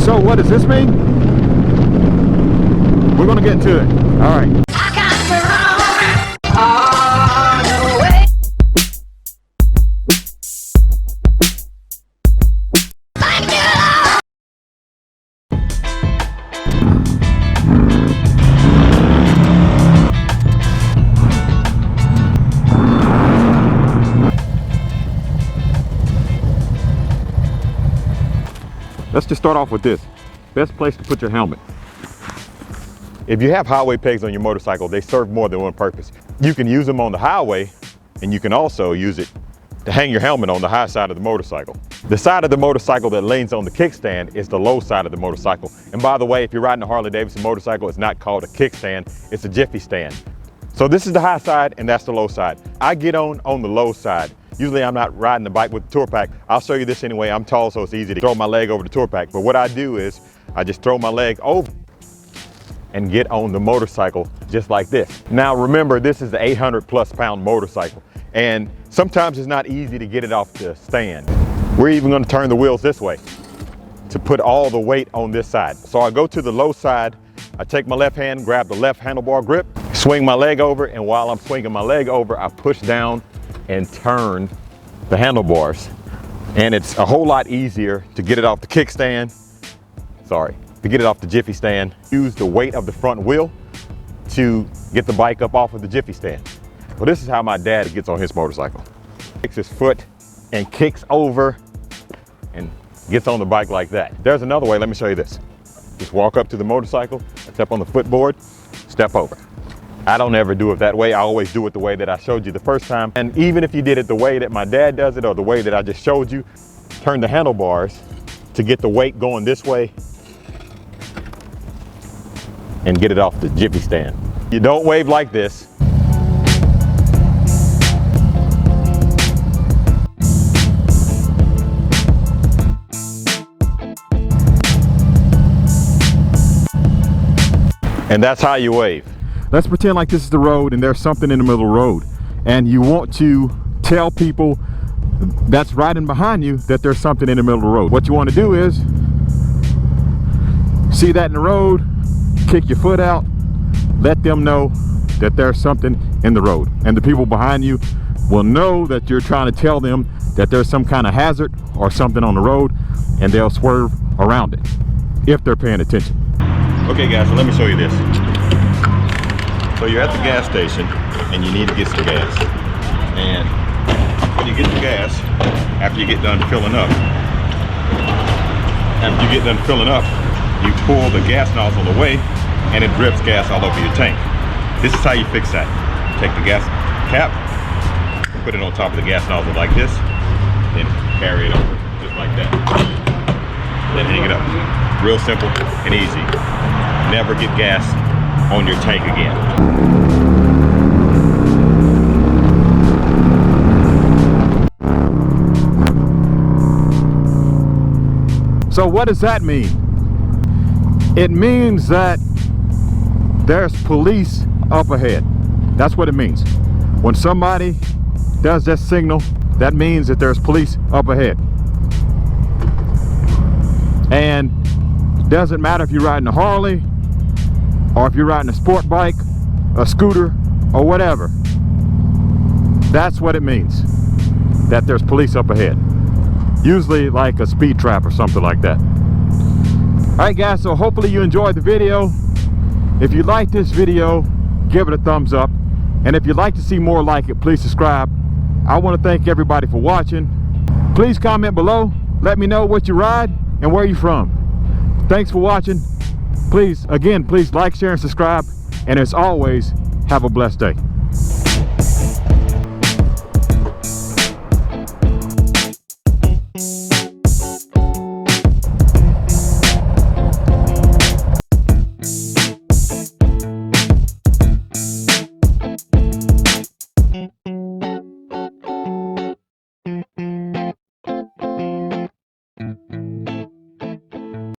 So what does this mean? We're gonna get into it. All right. Let's just start off with this. Best place to put your helmet. If you have highway pegs on your motorcycle, they serve more than one purpose. You can use them on the highway, and you can also use it to hang your helmet on the high side of the motorcycle. The side of the motorcycle that lays on the kickstand is the low side of the motorcycle. And by the way, if you're riding a Harley-Davidson motorcycle, it's not called a kickstand, it's a jiffy stand. So this is the high side and that's the low side. I get on the low side. Usually I'm not riding the bike with the tour pack. I'll show you this anyway. I'm tall, so it's easy to throw my leg over the tour pack. But what I do is I just throw my leg over and get on the motorcycle just like this. Now remember, this is the 800+ pound motorcycle. And sometimes it's not easy to get it off the stand. We're even gonna turn the wheels this way to put all the weight on this side. So I go to the low side, I take my left hand, grab the left handlebar grip, swing my leg over, and while I'm swinging my leg over, I push down and turn the handlebars. And it's a whole lot easier to get it off the kickstand, to get it off the jiffy stand. Use the weight of the front wheel to get the bike up off of the jiffy stand. Well, this is how my dad gets on his motorcycle. Takes his foot and kicks over and gets on the bike like that. There's another way, let me show you this. Just walk up to the motorcycle, step on the footboard, step over. I don't ever do it that way. I always do it the way that I showed you the first time. And even if you did it the way that my dad does it or the way that I just showed you, turn the handlebars to get the weight going this way and get it off the jiffy stand. You don't wave like this. And that's how you wave. Let's pretend like this is the road and there's something in the middle of the road. And you want to tell people that's riding behind you that there's something in the middle of the road. What you want to do is, see that in the road, kick your foot out, let them know that there's something in the road. And the people behind you will know that you're trying to tell them that there's some kind of hazard or something on the road, and they'll swerve around it if they're paying attention. Okay guys, so let me show you this. So you're at the gas station and you need to get some gas. And when you get the gas, after you get done filling up, you pull the gas nozzle away and it drips gas all over your tank. This is how you fix that. Take the gas cap, put it on top of the gas nozzle like this, then carry it over just like that. Then hang it up. Real simple and easy. Never get gas on your tank again. So what does that mean? It means that there's police up ahead. That's what it means. When somebody does that signal, that means that there's police up ahead. And it doesn't matter if you're riding a Harley or if you're riding a sport bike, a scooter, or whatever. That's what it means, that there's police up ahead. Usually like a speed trap or something like that. All right guys, so hopefully you enjoyed the video. If you like this video, give it a thumbs up. And if you'd like to see more like it, please subscribe. I want to thank everybody for watching. Please comment below. Let me know what you ride and where you're from. Thanks for watching. Please like, share, and subscribe. And as always, have a blessed day.